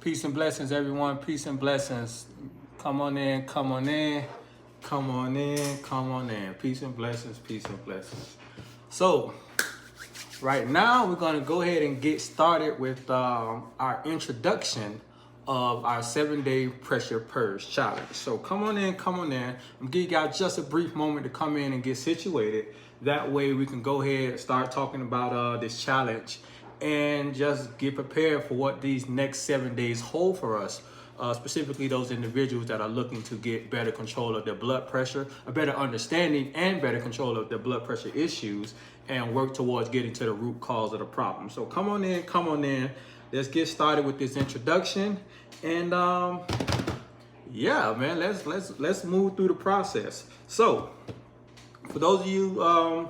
Peace and blessings, everyone. Peace and blessings. Come on in, come on in, come on in, come on in. Peace and blessings, peace and blessings. So, right now, we're going to go ahead and get started with our introduction of our 7-day pressure purge challenge. So come on in, come on in. I'm gonna give you guys just a brief moment to come in and get situated. That way we can go ahead and start talking about this challenge and just get prepared for what these next 7 days hold for us. Specifically those individuals that are looking to get better control of their blood pressure, a better understanding and better control of their blood pressure issues, and work towards getting to the root cause of the problem. So come on in, come on in. Let's get started with this introduction, and yeah, man, let's move through the process. So, for those of you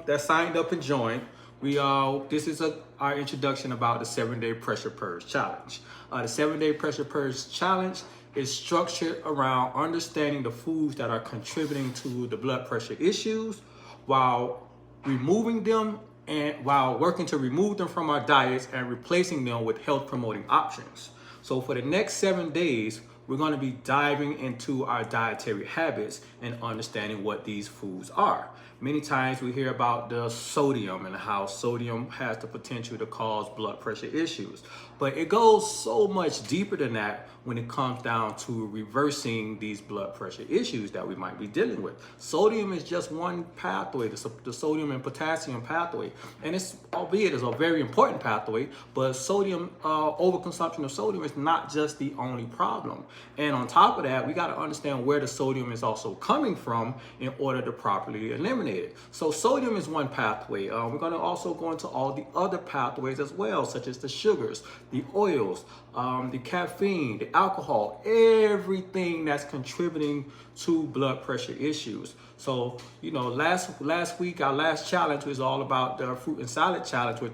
that signed up and joined, this is our introduction about the 7-day pressure purge challenge. The 7-day pressure purge challenge is structured around understanding the foods that are contributing to the blood pressure issues, while removing them and while working to remove them from our diets and replacing them with health promoting options. So for the next 7 days, we're going to be diving into our dietary habits and understanding what these foods are. Many times we hear about the sodium and how sodium has the potential to cause blood pressure issues. But it goes so much deeper than that when it comes down to reversing these blood pressure issues that we might be dealing with. Sodium is just one pathway, the sodium and potassium pathway. And albeit it's a very important pathway, but overconsumption of sodium is not just the only problem. And on top of that, we got to understand where the sodium is also coming from in order to properly eliminate it. So sodium is one pathway. We're going to also go into all the other pathways as well, such as the sugars, the oils, the caffeine, the alcohol, everything that's contributing to blood pressure issues. So, you know, last week, our last challenge was all about the fruit and salad challenge with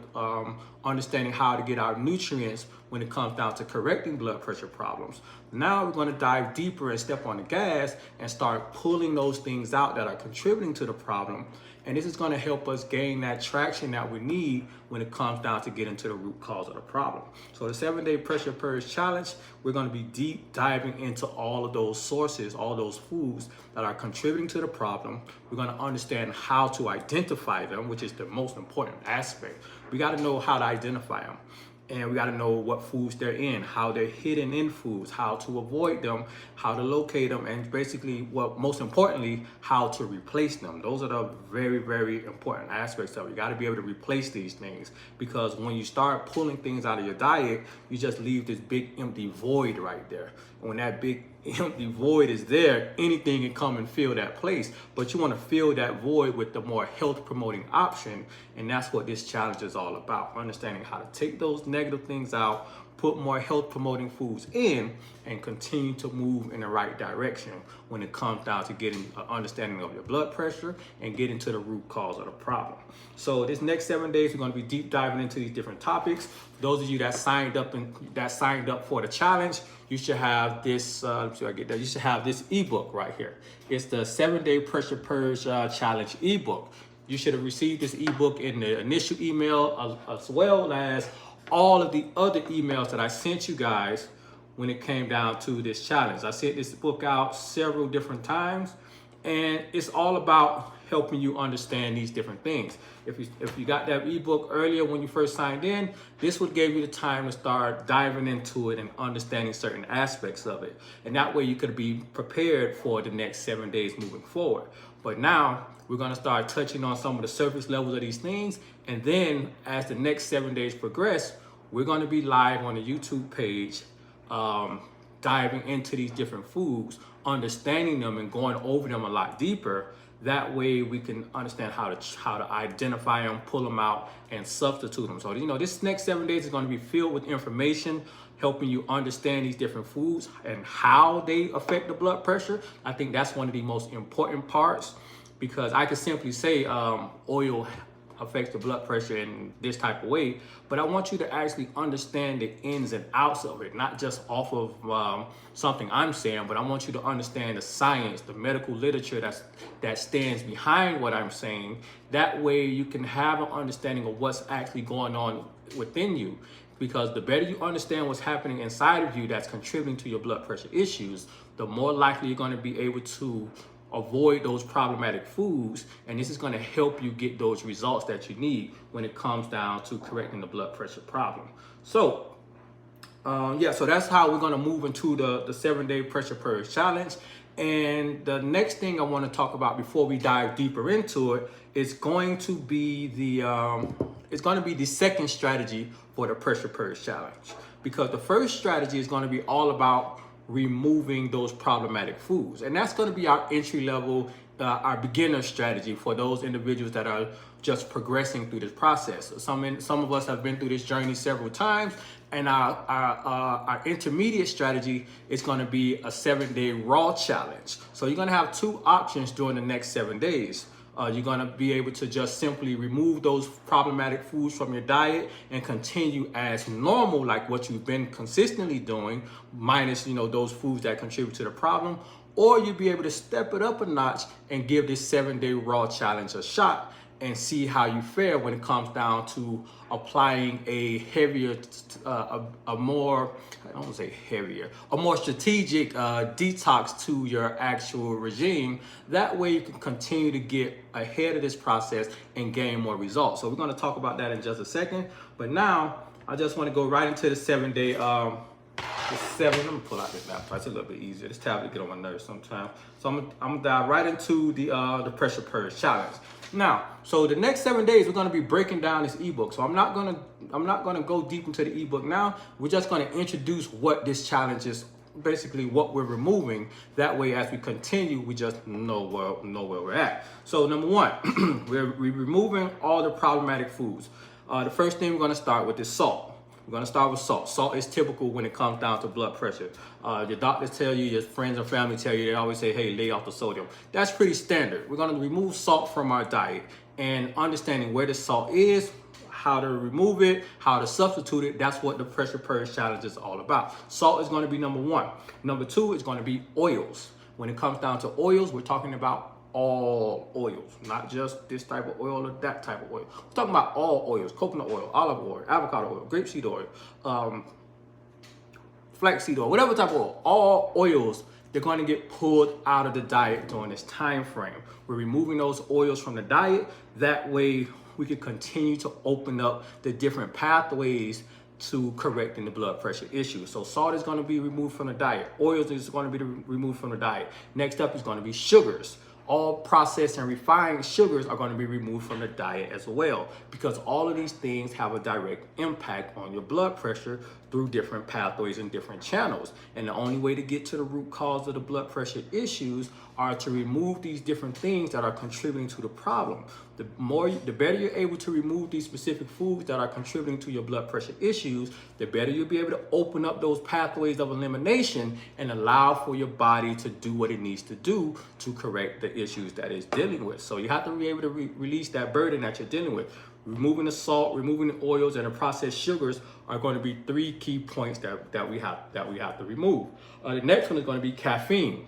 understanding how to get our nutrients when it comes down to correcting blood pressure problems. Now we're going to dive deeper and step on the gas and start pulling those things out that are contributing to the problem. And this is going to help us gain that traction that we need when it comes down to getting to the root cause of the problem. So the 7-day pressure purge challenge, we're going to be deep diving into all of those sources, all those foods that are contributing to the problem. We're going to understand how to identify them, which is the most important aspect. We got to know how to identify them. And we got to know what foods they're in, how they're hidden in foods, how to avoid them, how to locate them, and basically, most importantly, how to replace them. Those are the very, very important aspects of it. You got to be able to replace these things, because when you start pulling things out of your diet, you just leave this big empty void right there. And when that big empty void is there, anything can come and fill that place. But you want to fill that void with the more health promoting option. And that's what this challenge is all about. Understanding how to take those negative things out, put more health promoting foods in, and continue to move in the right direction when it comes down to getting an understanding of your blood pressure and getting to the root cause of the problem. So this next 7 days, we're going to be deep diving into these different topics. Those of you that signed up for the challenge, you should have this. Let me see if I get that. You should have this ebook right here. It's the 7-day pressure purge challenge ebook. You should have received this ebook in the initial email, as well as all of the other emails that I sent you guys when it came down to this challenge. I sent this book out several different times, and it's all about helping you understand these different things. If you got that ebook earlier when you first signed in, this would give you the time to start diving into it and understanding certain aspects of it. And that way you could be prepared for the next 7 days moving forward. But now we're going to start touching on some of the surface levels of these things. And then as the next 7 days progress, we're going to be live on the YouTube page, diving into these different foods, understanding them and going over them a lot deeper. That way we can understand how to identify them, pull them out, and substitute them. So, you know, this next 7 days is going to be filled with information, helping you understand these different foods and how they affect the blood pressure. I think that's one of the most important parts, because I could simply say oil affects the blood pressure in this type of way, but I want you to actually understand the ins and outs of it, not just off of something I'm saying, but I want you to understand the science, the medical literature that stands behind what I'm saying. That way you can have an understanding of what's actually going on within you. because the better you understand what's happening inside of you that's contributing to your blood pressure issues, the more likely you're going to be able to avoid those problematic foods, and this is going to help you get those results that you need when it comes down to correcting the blood pressure problem. So so that's how we're going to move into the 7-day pressure purge challenge. And the next thing I want to talk about before we dive deeper into it is going to be the second strategy for the pressure purge challenge, because the first strategy is going to be all about removing those problematic foods, and that's going to be our entry level, our beginner strategy for those individuals that are just progressing through this process. Some of us have been through this journey several times, and our intermediate strategy is going to be a 7-day raw challenge. So you're going to have two options during the next 7 days. You're going to be able to just simply remove those problematic foods from your diet and continue as normal, like what you've been consistently doing, minus, those foods that contribute to the problem. Or you'll be able to step it up a notch and give this 7-day raw challenge a shot and see how you fare when it comes down to applying a heavier, a more strategic detox to your actual regime. That way you can continue to get ahead of this process and gain more results. So we're going to talk about that in just a second. But now I just want to go right into the 7-day, let me pull out this laptop. It's a little bit easier. This tablet get on my nerves sometimes. So I'm gonna dive right into the pressure purge challenge. Now, so the next 7 days we're gonna be breaking down this ebook. So I'm not gonna go deep into the ebook now. We're just gonna introduce what this challenge is, basically what we're removing. That way, as we continue, we just know where we're at. So number one, we're removing all the problematic foods. The first thing we're gonna start with is salt. We're going to start with salt. Salt is typical when it comes down to blood pressure. Your doctors tell you, your friends and family tell you, they always say, hey, lay off the sodium. That's pretty standard. We're going to remove salt from our diet, and understanding where the salt is, how to remove it, how to substitute it. That's what the pressure purge challenge is all about. Salt is going to be number one. Number two is going to be oils. When it comes down to oils, we're talking about all oils, not just this type of oil or that type of oil. We're talking about all oils: coconut oil, olive oil, avocado oil, grapeseed oil, flaxseed oil, whatever type of oil. All oils, they're going to get pulled out of the diet during this time frame. We're removing those oils from the diet. That way we can continue to open up the different pathways to correcting the blood pressure issue. So salt is going to be removed from the diet. Oils is going to be removed from the diet. Next up is going to be sugars. All processed and refined sugars are going to be removed from the diet as well, because all of these things have a direct impact on your blood pressure through different pathways and different channels. And the only way to get to the root cause of the blood pressure issues are to remove these different things that are contributing to the problem. The better you're able to remove these specific foods that are contributing to your blood pressure issues, the better you'll be able to open up those pathways of elimination and allow for your body to do what it needs to do to correct the issues that it's dealing with. So you have to be able to release that burden that you're dealing with. Removing the salt, removing the oils, and the processed sugars are going to be three key points that we have to remove. The next one is going to be caffeine.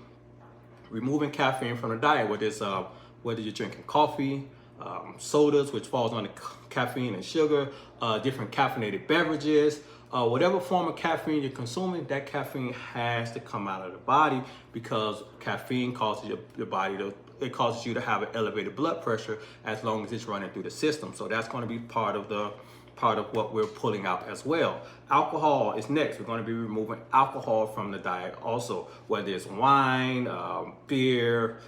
Removing caffeine from the diet, whether you're drinking coffee, sodas, which falls under caffeine and sugar, different caffeinated beverages, whatever form of caffeine you're consuming, that caffeine has to come out of the body, because caffeine causes your body it causes you to have an elevated blood pressure as long as it's running through the system. So that's going to be part of what we're pulling out as well. Alcohol is next. We're going to be removing alcohol from the diet also, whether it's wine, beer,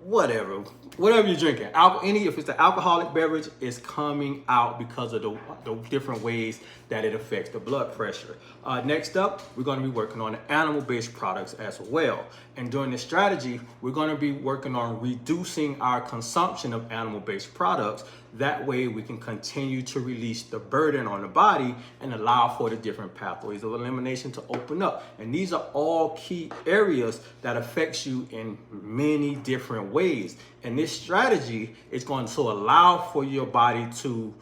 whatever you're drinking. If it's an alcoholic beverage, is coming out because of the different ways that it affects the blood pressure. Next up, we're going to be working on animal-based products as well. And during this strategy, we're going to be working on reducing our consumption of animal-based products. That way we can continue to release the burden on the body and allow for the different pathways of elimination to open up. And these are all key areas that affects you in many different ways. And this strategy is going to allow for your body to,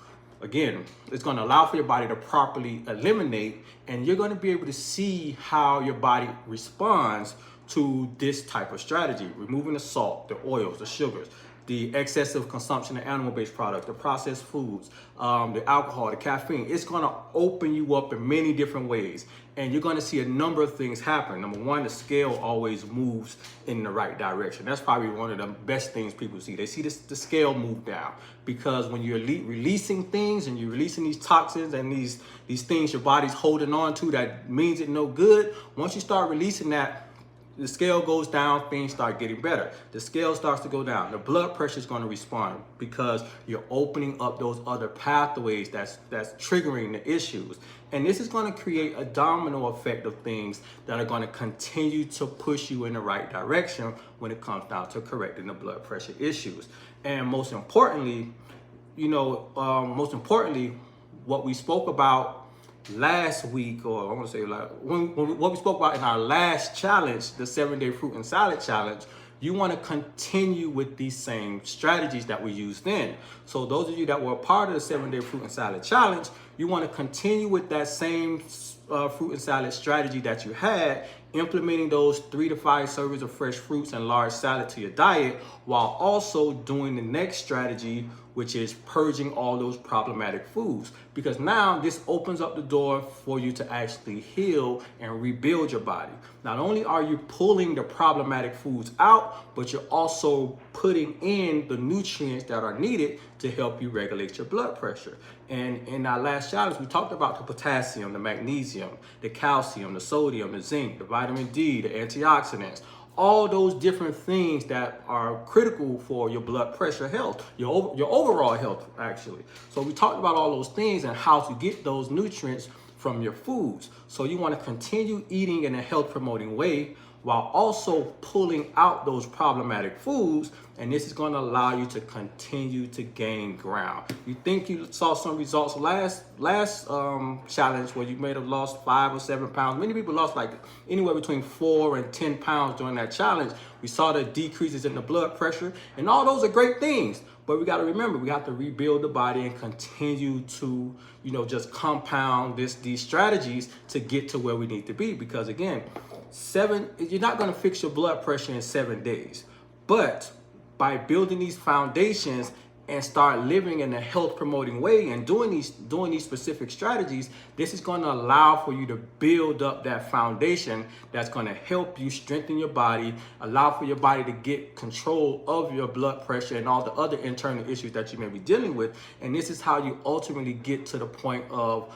it's going to allow for your body to properly eliminate, and you're going to be able to see how your body responds to this type of strategy, removing the salt, the oils, the sugars. the excessive consumption of animal-based products, the processed foods, the alcohol, the caffeine. It's going to open you up in many different ways. And you're going to see a number of things happen. Number one, the scale always moves in the right direction. That's probably one of the best things people see. They see the scale move down, because when you're releasing things and you're releasing these toxins and these things your body's holding on to that means it no good, once you start releasing that, the scale goes down, things start getting better. The scale starts to go down. The blood pressure is going to respond because you're opening up those other pathways that's triggering the issues. And this is going to create a domino effect of things that are going to continue to push you in the right direction when it comes down to correcting the blood pressure issues. And most importantly, what we spoke about last week, or I want to say like what we spoke about in our last challenge, the 7-day fruit and salad challenge, you want to continue with these same strategies that we used then. So those of you that were a part of the 7-day fruit and salad challenge, you want to continue with that same fruit and salad strategy that you had, implementing those 3 to 5 servings of fresh fruits and large salad to your diet, while also doing the next strategy, which is purging all those problematic foods. Because now this opens up the door for you to actually heal and rebuild your body. Not only are you pulling the problematic foods out, but you're also putting in the nutrients that are needed to help you regulate your blood pressure. And in our last challenge, we talked about the potassium, the magnesium, the calcium, the sodium, the zinc, the vitamin D, the antioxidants, all those different things that are critical for your blood pressure health, your overall health, actually. So we talked about all those things and how to get those nutrients from your foods. So you want to continue eating in a health promoting way while also pulling out those problematic foods, and this is going to allow you to continue to gain ground. You think you saw some results last challenge where you may have lost 5 or 7 pounds. Many people lost like anywhere between 4 and 10 pounds during that challenge. We saw the decreases in the blood pressure, and all those are great things. But we got to remember, we have to rebuild the body and continue to, just compound these strategies to get to where we need to be. Because again, you're not going to fix your blood pressure in 7 days, but by building these foundations and start living in a health promoting way and doing these specific strategies, this is going to allow for you to build up that foundation that's going to help you strengthen your body, allow for your body to get control of your blood pressure and all the other internal issues that you may be dealing with. And this is how you ultimately get to the point of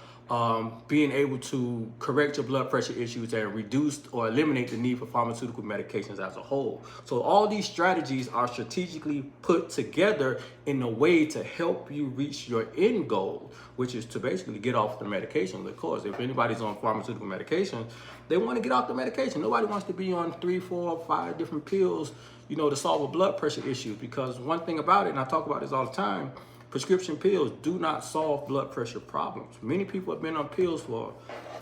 being able to correct your blood pressure issues and reduce or eliminate the need for pharmaceutical medications as a whole. So all these strategies are strategically put together in a way to help you reach your end goal, which is to basically get off the medication. Of course, if anybody's on pharmaceutical medication, they want to get off the medication. Nobody wants to be on 3, 4, 5 different pills, to solve a blood pressure issue. Because one thing about it, and I talk about this all the time, prescription pills do not solve blood pressure problems. Many people have been on pills for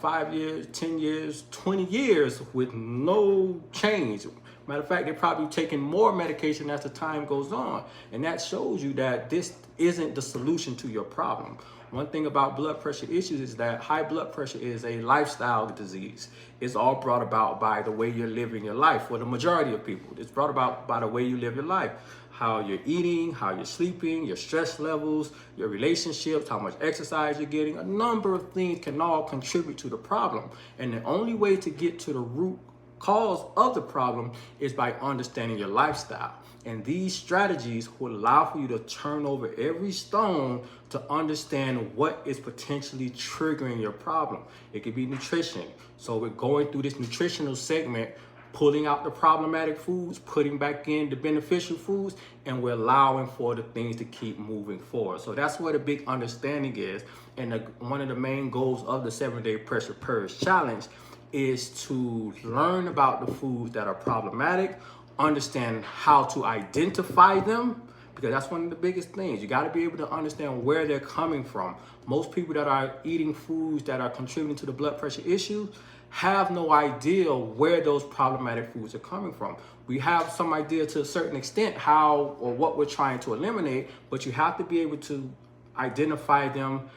5 years, 10 years, 20 years with no change. Matter of fact, they're probably taking more medication as the time goes on. And that shows you that this isn't the solution to your problem. One thing about blood pressure issues is that high blood pressure is a lifestyle disease. It's all brought about by the way you're living your life. For the majority of people, it's brought about by the way you live your life. How you're eating, how you're sleeping, your stress levels, your relationships, how much exercise you're getting. A number of things can all contribute to the problem. And the only way to get to the root cause of the problem is by understanding your lifestyle. And these strategies will allow for you to turn over every stone to understand what is potentially triggering your problem. It could be nutrition. So we're going through this nutritional segment, pulling out the problematic foods, putting back in the beneficial foods, and we're allowing for the things to keep moving forward. So that's where the big understanding is. And one of the main goals of the 7-day pressure purge challenge is to learn about the foods that are problematic, understand how to identify them, because that's one of the biggest things. You got to be able to understand where they're coming from. Most people that are eating foods that are contributing to the blood pressure issue have no idea where those problematic foods are coming from. We have some idea to a certain extent how or what we're trying to eliminate, but you have to be able to identify them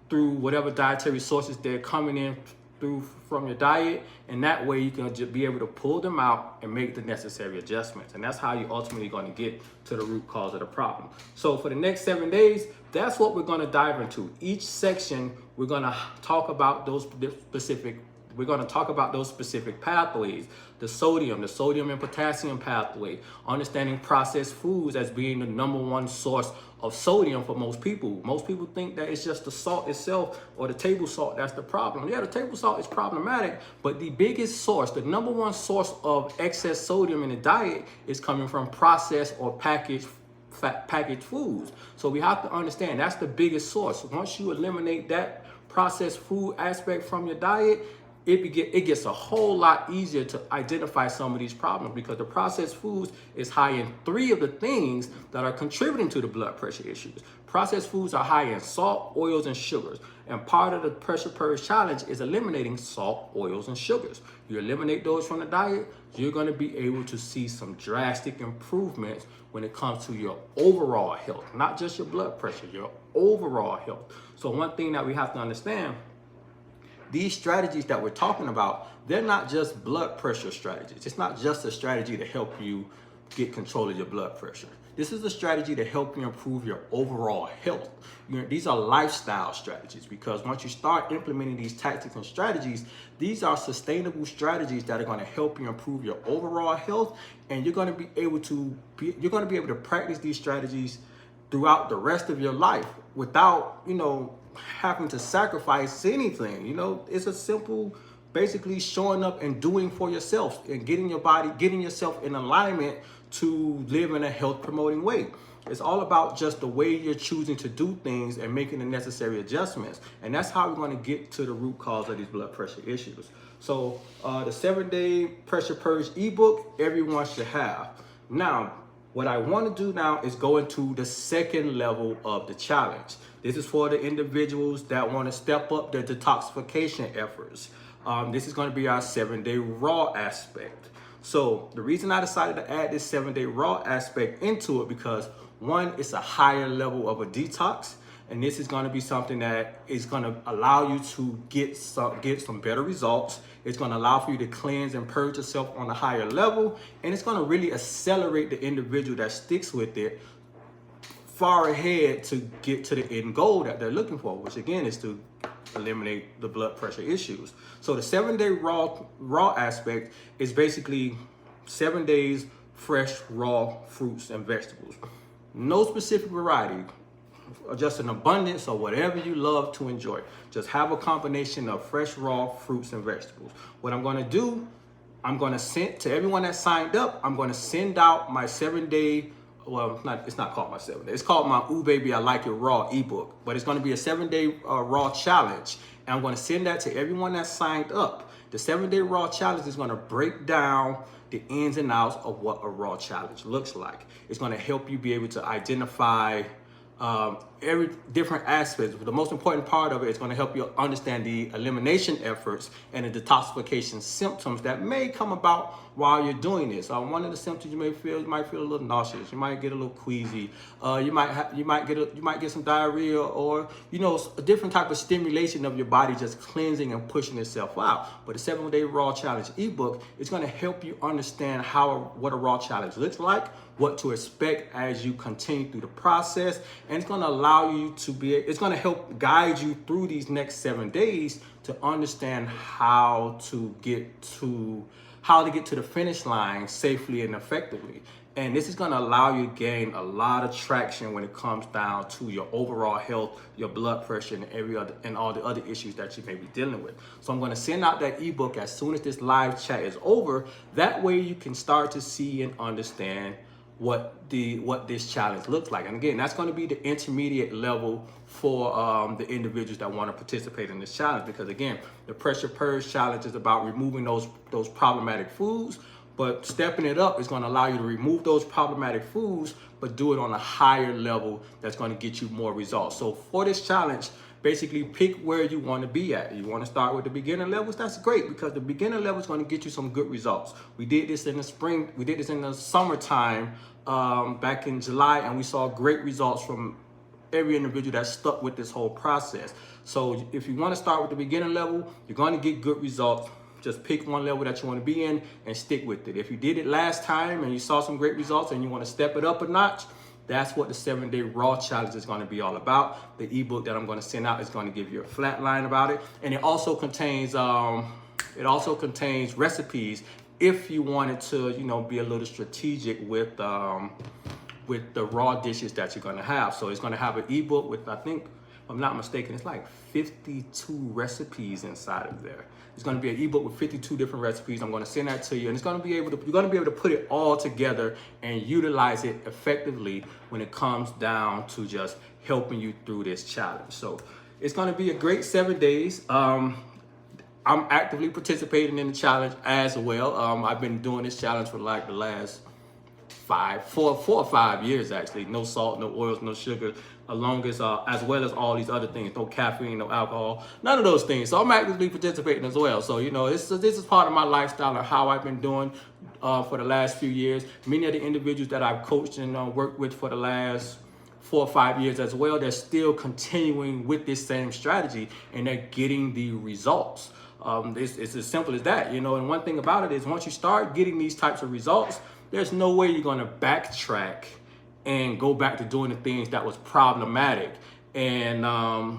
through whatever dietary sources they're coming in from your diet, and that way you can just be able to pull them out and make the necessary adjustments. And that's how you're ultimately going to get to the root cause of the problem. So for the next 7 days, that's what we're going to dive into. Each section, we're going to talk about those specific pathways, the sodium and potassium pathway, understanding processed foods as being the number one source of sodium for most people. Most people think that it's just the salt itself or the table salt that's the problem. Yeah, the table salt is problematic, but the biggest source, the number one source of excess sodium in the diet is coming from processed or packaged foods. So we have to understand that's the biggest source. Once you eliminate that processed food aspect from your diet, it gets a whole lot easier to identify some of these problems, because the processed foods is high in 3 of the things that are contributing to the blood pressure issues. Processed foods are high in salt, oils, and sugars. And part of the Pressure Purge Challenge is eliminating salt, oils, and sugars. You eliminate those from the diet, you're going to be able to see some drastic improvements when it comes to your overall health, not just your blood pressure, your overall health. So one thing that we have to understand, these strategies that we're talking about, they're not just blood pressure strategies. It's not just a strategy to help you get control of your blood pressure. This is a strategy to help you improve your overall health. These are lifestyle strategies, because once you start implementing these tactics and strategies, these are sustainable strategies that are going to help you improve your overall health, and you're going to be able to practice these strategies throughout the rest of your life without, having to sacrifice anything. It's a simple, basically showing up and doing for yourself and getting yourself in alignment to live in a health promoting way. It's all about just the way you're choosing to do things and making the necessary adjustments. And that's how we're going to get to the root cause of these blood pressure issues. So the 7-day Pressure Purge ebook, everyone should have. Now, what I want to do now is go into the second level of the challenge. This is for the individuals that want to step up their detoxification efforts. This is going to be our 7-day raw aspect. So the reason I decided to add this 7-day raw aspect into it, because one, it's a higher level of a detox, and this is going to be something that is going to allow you to get some better results. It's going to allow for you to cleanse and purge yourself on a higher level, and it's going to really accelerate the individual that sticks with it far ahead to get to the end goal that they're looking for, which again is to eliminate the blood pressure issues. So the 7-day raw aspect is basically 7 days fresh raw fruits and vegetables. No specific variety, just an abundance of whatever you love to enjoy. Just have a combination of fresh raw fruits and vegetables. What I'm going to do, I'm going to send to everyone that signed up, I'm going to send out my 7-day, well, it's not called my 7-day. It's called my Ooh Baby I Like It Raw ebook, but it's going to be a 7-day raw challenge. And I'm going to send that to everyone that signed up. The 7-day raw challenge is going to break down the ins and outs of what a raw challenge looks like. It's going to help you be able to identify every different aspects. The most important part of it is going to help you understand the elimination efforts and the detoxification symptoms that may come about while you're doing this. One of the symptoms you might feel a little nauseous, you might get a little queasy, you might get some diarrhea, or a different type of stimulation of your body just cleansing and pushing itself out. But the 7-day raw challenge ebook is going to help you understand what a raw challenge looks like, what to expect as you continue through the process, and it's going to allow you it's going to help guide you through these next 7 days to understand how to get to the finish line safely and effectively. And this is going to allow you to gain a lot of traction when it comes down to your overall health, your blood pressure, and all the other issues that you may be dealing with. So I'm going to send out that ebook as soon as this live chat is over. That way you can start to see and understand what this challenge looks like. And again, that's going to be the intermediate level for the individuals that want to participate in this challenge, because again, the Pressure Purge Challenge is about removing those problematic foods, but stepping it up is going to allow you to remove those problematic foods, but do it on a higher level that's going to get you more results. So for this challenge, basically pick where you want to be at. You want to start with the beginner levels? That's great, because the beginner level is going to get you some good results. We did this in the spring. We did this in the summertime back in July, and we saw great results from every individual that's stuck with this whole process. So if you want to start with the beginner level, you're going to get good results. Just pick one level that you want to be in and stick with it. If you did it last time and you saw some great results and you want to step it up a notch, that's what the 7-day raw challenge is going to be all about. The ebook that I'm going to send out is going to give you a flat line about it, and it also contains recipes if you wanted to, be a little strategic with the raw dishes that you're going to have. So it's going to have an ebook with, I think, if I'm not mistaken, it's like 52 recipes inside of there. It's going to be an ebook with 52 different recipes. I'm going to send that to you, and you're going to be able to put it all together and utilize it effectively when it comes down to just helping you through this challenge. So it's going to be a great 7 days. I'm actively participating in the challenge as well. I've been doing this challenge for like the last 4 or 5 years actually. No salt, no oils, no sugar, as well as all these other things. No caffeine, no alcohol, none of those things. So I'm actively participating as well. So this is part of my lifestyle and how I've been doing for the last few years. Many of the individuals that I've coached and worked with for the last 4 or 5 years as well, they're still continuing with this same strategy and they're getting the results. It's as simple as that, and one thing about it is once you start getting these types of results, there's no way you're going to backtrack and go back to doing the things that was problematic. And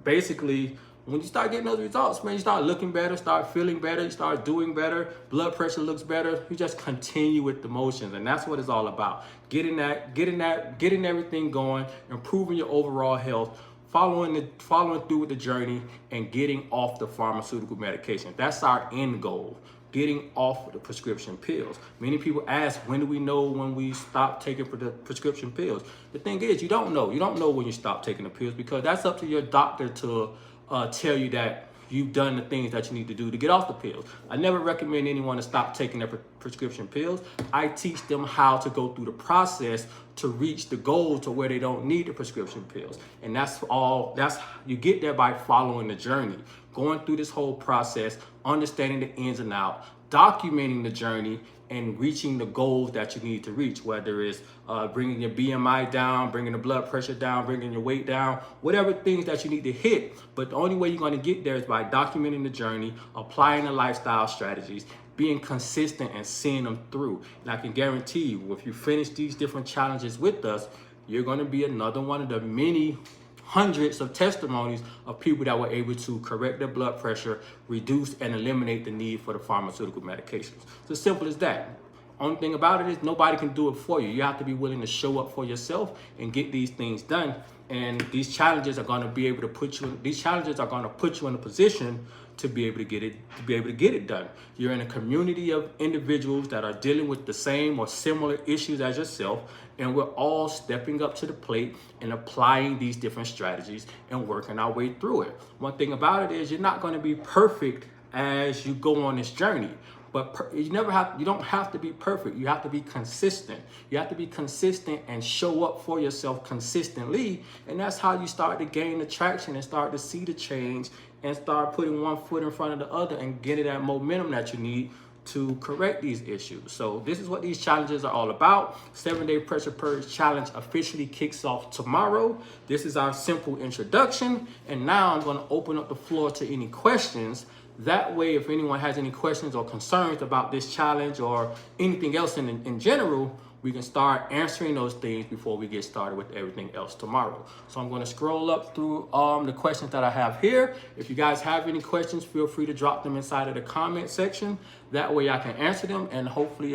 basically, when you start getting those results, man, you start looking better, start feeling better, you start doing better, blood pressure looks better. You just continue with the motions, and that's what it's all about. Getting everything going, improving your overall health, following through with the journey, and getting off the pharmaceutical medication. That's our end goal. Getting off the prescription pills. Many people ask, when do we know when we stop taking the prescription pills? The thing is, you don't know. You don't know when you stop taking the pills because that's up to your doctor to tell you that you've done the things that you need to do to get off the pills. I never recommend anyone to stop taking their prescription pills. I teach them how to go through the process to reach the goal to where they don't need the prescription pills. And you get there by following the journey, going through this whole process, understanding the ins and outs, documenting the journey, and reaching the goals that you need to reach, whether it's bringing your BMI down, bringing the blood pressure down, bringing your weight down, whatever things that you need to hit. But the only way you're going to get there is by documenting the journey, applying the lifestyle strategies, being consistent and seeing them through. And I can guarantee you, if you finish these different challenges with us, you're going to be another one of the many hundreds of testimonies of people that were able to correct their blood pressure, reduce and eliminate the need for the pharmaceutical medications. It's as simple as that. Only thing about it is nobody can do it for you. You have to be willing to show up for yourself and get these things done. And these challenges are going to be able to put you in a position to be able to get it done. You're in a community of individuals that are dealing with the same or similar issues as yourself, and we're all stepping up to the plate and applying these different strategies and working our way through it. One thing about it is you're not going to be perfect as you go on this journey. But you don't have to be perfect. You have to be consistent. You have to be consistent and show up for yourself consistently. And that's how you start to gain the traction and start to see the change and start putting one foot in front of the other and getting that momentum that you need to correct these issues. So this is what these challenges are all about. 7-Day Pressure Purge Challenge officially kicks off tomorrow. This is our simple introduction. And now I'm going to open up the floor to any questions. That way, if anyone has any questions or concerns about this challenge or anything else in general, we can start answering those things before we get started with everything else tomorrow. So I'm going to scroll up through the questions that I have here. If you guys have any questions, feel free to drop them inside of the comment section. That way I can answer them and hopefully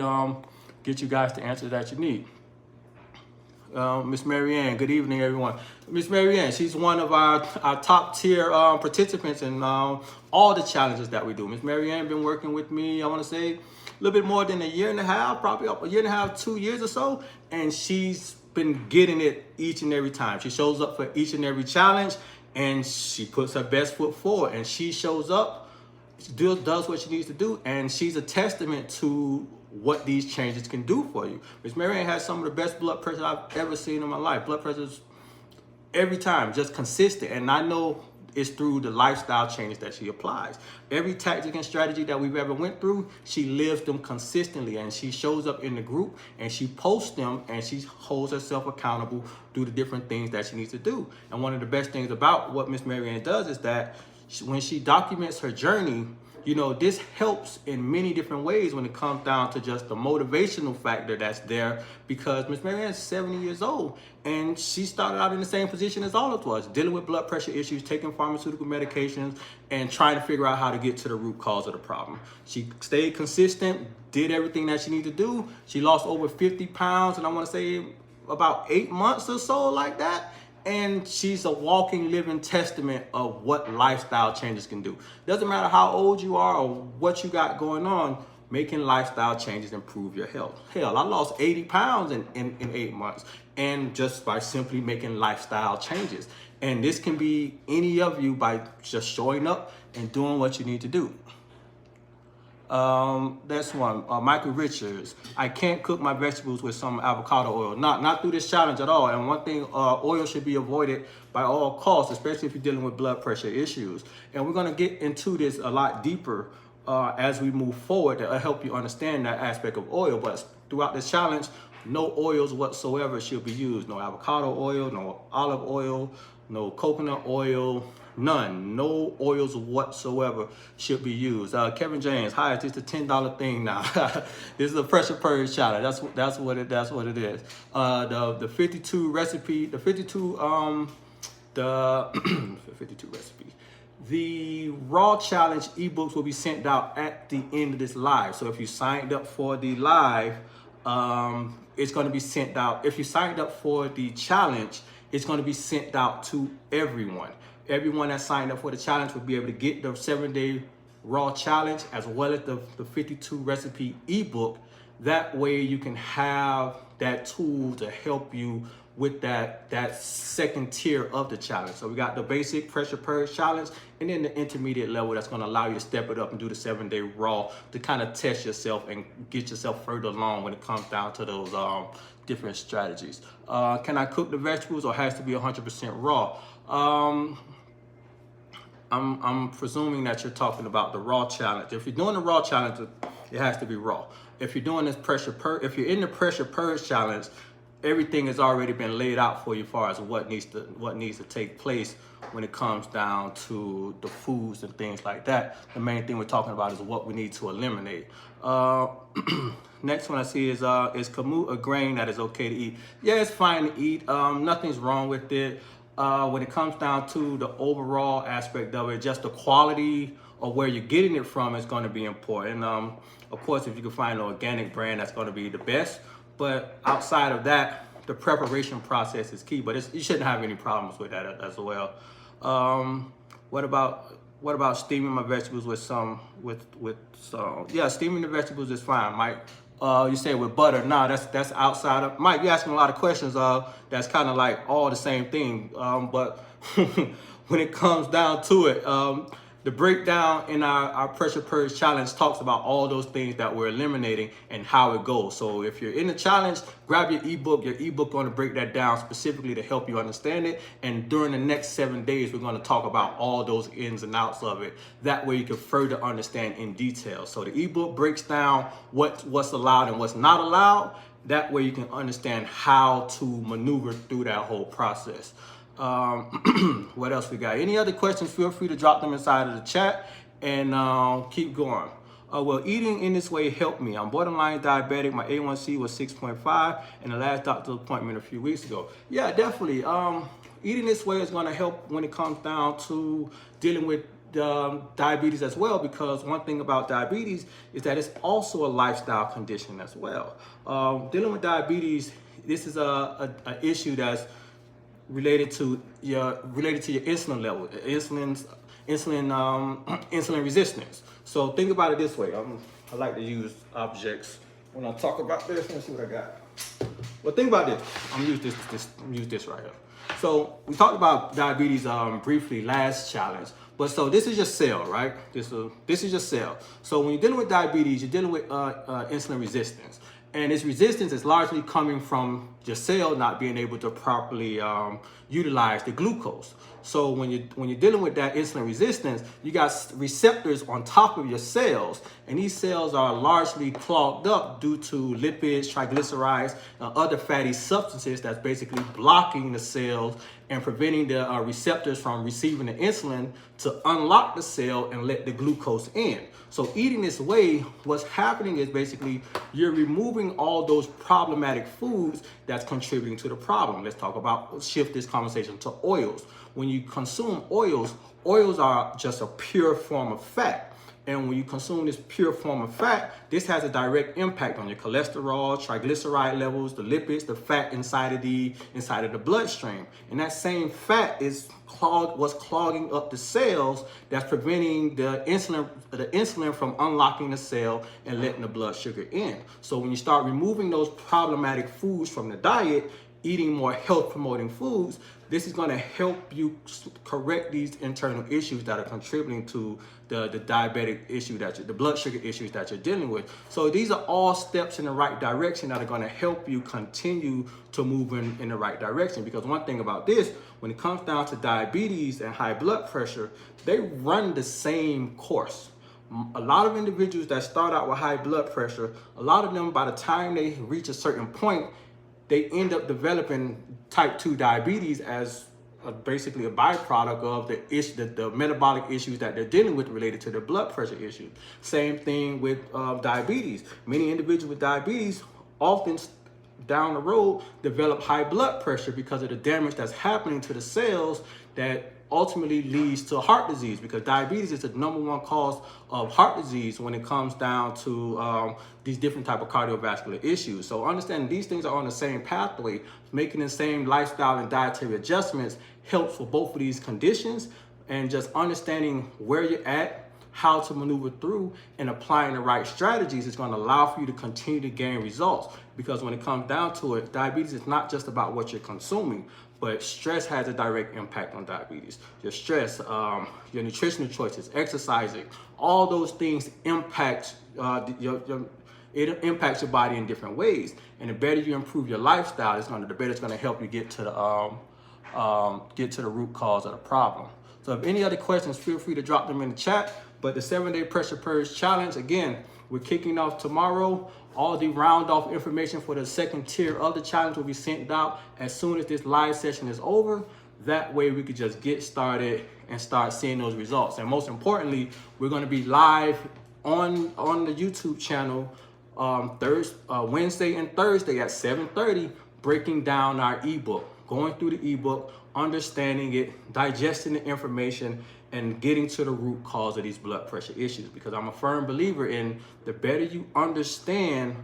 get you guys the answers that you need. Miss Marianne, good evening, everyone. Miss Marianne, she's one of our top tier participants in all the challenges that we do. Miss Marianne been working with me, I want to say, a little bit more than a year and a half, probably a year and a half, 2 years or so. And she's been getting it each and every time. She shows up for each and every challenge and she puts her best foot forward and she shows up, she does what she needs to do. And she's a testament to what these changes can do for you. Miss Marianne has some of the best blood pressure I've ever seen in my life. Blood pressure's every time just consistent. And I know it's through the lifestyle changes that she applies. Every tactic and strategy that we've ever went through, she lives them consistently, and she shows up in the group and she posts them, and she holds herself accountable through the different things that she needs to do. And one of the best things about what Miss Marianne does is that when she documents her journey, you know, this helps in many different ways when it comes down to just the motivational factor that's there, because Miss Marianne's 70 years old and she started out in the same position as all of us, dealing with blood pressure issues, taking pharmaceutical medications, and trying to figure out how to get to the root cause of the problem. She stayed consistent, did everything that she needed to do. She lost over 50 pounds, and I want to say about 8 months or so, like that. And she's a walking, living testament of what lifestyle changes can do. Doesn't matter how old you are or what you got going on, making lifestyle changes improve your health. Hell, I lost 80 pounds in 8 months, and just by simply making lifestyle changes. And this can be any of you by just showing up and doing what you need to do. That's one. Michael Richards. I can't cook my vegetables with some avocado oil. Not through this challenge at all. And one thing, oil should be avoided by all costs, especially if you're dealing with blood pressure issues. And we're gonna get into this a lot deeper as we move forward to help you understand that aspect of oil. But throughout this challenge, no oils whatsoever should be used. No avocado oil, no olive oil, no coconut oil. None. No oils whatsoever should be used. Kevin James, hi, it's just a $10 thing now. This is a pressure purge challenge. That's what it is. The 52 recipe, the 52 52 recipes. The raw challenge ebooks will be sent out at the end of this live. So if you signed up for the live, it's going to be sent out. If you signed up for the challenge, it's going to be sent out to everyone. Everyone that signed up for the challenge will be able to get the 7-day raw challenge as well as the 52 recipe ebook. That way you can have that tool to help you with that second tier of the challenge. So we got the basic pressure purge challenge, and then the intermediate level that's going to allow you to step it up and do the 7-day raw to kind of test yourself and get yourself further along when it comes down to those different strategies. Can I cook the vegetables, or has to be 100% raw? I'm presuming that you're talking about the raw challenge. If you're doing the raw challenge, it has to be raw. If you're doing this if you're in the pressure purge challenge, everything has already been laid out for you as far as what needs to take place when it comes down to the foods and things like that. The main thing we're talking about is what we need to eliminate. Next one I see is kamut a grain that is okay to eat? Yeah, it's fine to eat. Nothing's wrong with it. When it comes down to the overall aspect of it, just the quality of where you're getting it from is going to be important. Of course, if you can find an organic brand, that's going to be the best. But outside of that, the preparation process is key. But you shouldn't have any problems with that as well. What about steaming my vegetables with some? Yeah, steaming the vegetables is fine, Mike. You say with butter. Nah, that's outside of Mike. You're asking a lot of questions. That's kind of like all the same thing. But when it comes down to it, the breakdown in our pressure purge challenge talks about all those things that we're eliminating and how it goes. So if you're in the challenge, grab your ebook. Your ebook going to break that down specifically to help you understand it. And during the next 7 days, we're going to talk about all those ins and outs of it. That way you can further understand in detail. So the ebook breaks down what's allowed and what's not allowed. That way you can understand how to maneuver through that whole process. What else we got? Any other questions, feel free to drop them inside of the chat, and keep going. Well, eating in this way helped me. I'm borderline diabetic. My A1C was 6.5 in the last doctor's appointment a few weeks ago. Yeah, definitely. Eating this way is going to help when it comes down to dealing with diabetes as well, because one thing about diabetes is that it's also a lifestyle condition as well. Dealing with diabetes, this is a issue that's related to your insulin level, insulin resistance. So think about it this way. I like to use objects when I talk about this. Let's see what I got. Well, think about this. I'm gonna use this right here. So we talked about diabetes briefly last challenge. But so this is your cell, right? This is your cell. So when you're dealing with diabetes, you're dealing with insulin resistance. And this resistance is largely coming from your cell not being able to properly, utilize the glucose. So when you're dealing with that insulin resistance, you got receptors on top of your cells, and these cells are largely clogged up due to lipids, triglycerides, and other fatty substances that's basically blocking the cells and preventing the receptors from receiving the insulin to unlock the cell and let the glucose in. So eating this way, what's happening is basically you're removing all those problematic foods that's contributing to the problem. Let's shift this conversation to oils. When you consume oils, oils are just a pure form of fat. And when you consume this pure form of fat, this has a direct impact on your cholesterol, triglyceride levels, the lipids, the fat inside of the bloodstream. And that same fat is what's clogging up the cells that's preventing the insulin from unlocking the cell and letting the blood sugar in. So when you start removing those problematic foods from the diet, eating more health promoting foods, this is going to help you correct these internal issues that are contributing to the diabetic issue the blood sugar issues that you're dealing with. So these are all steps in the right direction that are going to help you continue to move in the right direction. Because one thing about this, when it comes down to diabetes and high blood pressure, they run the same course. A lot of individuals that start out with high blood pressure, a lot of them, by the time they reach a certain point, they end up developing type 2 diabetes as basically a byproduct of the metabolic issues that they're dealing with related to their blood pressure issues. Same thing with diabetes. Many individuals with diabetes often down the road develop high blood pressure because of the damage that's happening to the cells that ultimately leads to heart disease, because diabetes is the #1 cause of heart disease when it comes down to these different type of cardiovascular issues. So understanding these things are on the same pathway, making the same lifestyle and dietary adjustments helps for both of these conditions, and just understanding where you're at, how to maneuver through, and applying the right strategies is going to allow for you to continue to gain results. Because when it comes down to it, diabetes is not just about what you're consuming, but stress has a direct impact on diabetes. Your stress, your nutritional choices, exercising, all those things impact it impacts your body in different ways. And the better you improve your lifestyle, the better it's going to help you get to the root cause of the problem. So if any other questions, feel free to drop them in the chat. But the 7-day pressure purge challenge, again, we're kicking off tomorrow. All the round off information for the second tier of the challenge will be sent out as soon as this live session is over. That way we could just get started and start seeing those results. And most importantly, we're going to be live on the YouTube channel Wednesday and Thursday at 7:30, breaking down our ebook, going through the ebook, understanding it, digesting the information, and getting to the root cause of these blood pressure issues. Because I'm a firm believer in the better you understand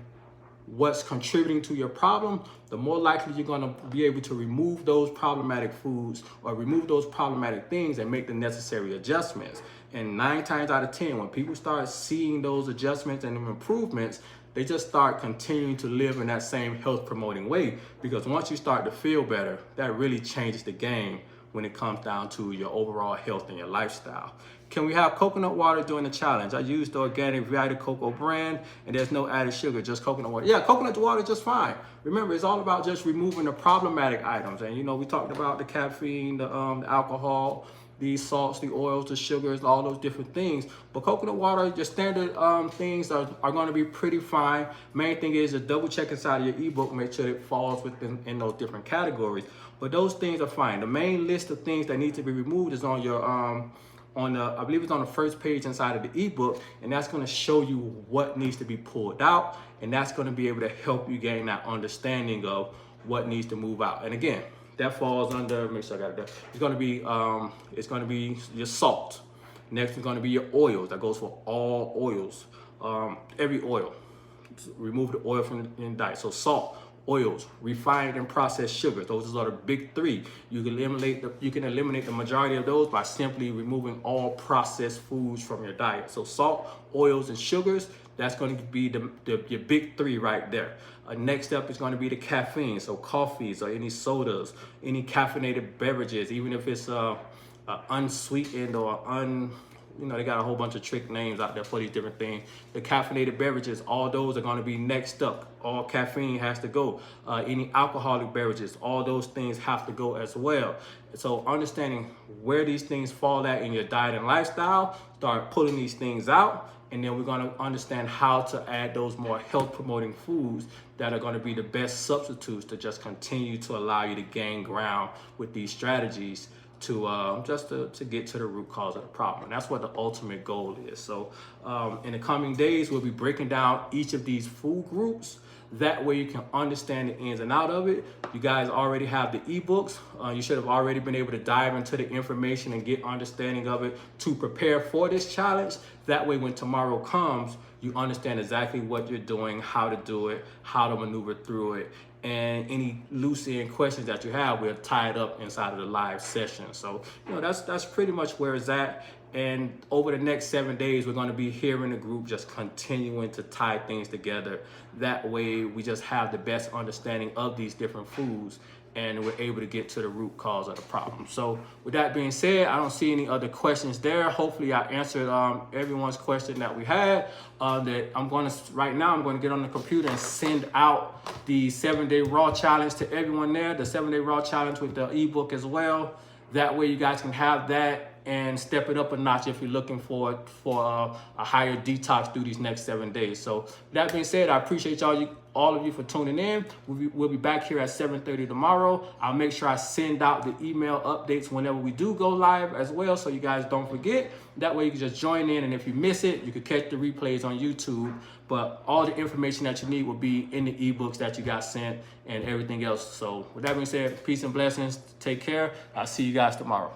what's contributing to your problem, the more likely you're going to be able to remove those problematic foods or remove those problematic things and make the necessary adjustments. And 9 times out of 10, when people start seeing those adjustments and improvements, they just start continuing to live in that same health promoting way. Because once you start to feel better, that really changes the game when it comes down to your overall health and your lifestyle. Can we have coconut water during the challenge? I use the organic Vita Coco brand, and there's no added sugar, just coconut water. Yeah, coconut water is just fine. Remember, it's all about just removing the problematic items. And we talked about the caffeine, the alcohol, the salts, the oils, the sugars, all those different things. But coconut water, your standard things are going to be pretty fine. Main thing is to double check inside of your ebook, make sure it falls within those different categories. But those things are fine. The main list of things that need to be removed is on your I believe it's on the first page inside of the ebook, and that's going to show you what needs to be pulled out, and that's going to be able to help you gain that understanding of what needs to move out. And again, that falls under, make sure I got it there. It's going to be your salt. Next is going to be your oils. That goes for all oils, every oil. Remove the oil from the diet. So salt, oils, refined and processed sugars. Those are the big 3. You can eliminate the majority of those by simply removing all processed foods from your diet. So salt, oils, and sugars, that's going to be your big 3 right there. Next up is going to be the caffeine. So coffees or any sodas, any caffeinated beverages, even if it's unsweetened or they got a whole bunch of trick names out there for these different things. The caffeinated beverages, all those are going to be next up. All caffeine has to go. Any alcoholic beverages, all those things have to go as well. So understanding where these things fall at in your diet and lifestyle, start pulling these things out. And then we're going to understand how to add those more health promoting foods that are going to be the best substitutes to just continue to allow you to gain ground with these strategies to get to the root cause of the problem. And that's what the ultimate goal is. So in the coming days, we'll be breaking down each of these food groups. That way you can understand the ins and out of it. You guys already have the ebooks. You should have already been able to dive into the information and get understanding of it to prepare for this challenge. That way when tomorrow comes, you understand exactly what you're doing, how to do it, how to maneuver through it. And any loose end questions that you have, we'll tie it up inside of the live session. So, that's pretty much where it's at. And over the next 7 days, we're going to be here in the group just continuing to tie things together. That way, we just have the best understanding of these different foods and we're able to get to the root cause of the problem. So with that being said, I don't see any other questions there. Hopefully I answered everyone's question that we had. Right now I'm going to get on the computer and send out the 7-day raw challenge to everyone there, the 7-day raw challenge with the ebook as well. That way you guys can have that and step it up a notch if you're looking for a higher detox through these next 7 days. So that being said, I appreciate all of you for tuning in. We'll be back here at 7:30 tomorrow. I'll make sure I send out the email updates whenever we do go live as well, so you guys don't forget. That way you can just join in, and if you miss it, you can catch the replays on YouTube. But all the information that you need will be in the ebooks that you got sent and everything else. So with that being said, peace and blessings. Take care. I'll see you guys tomorrow.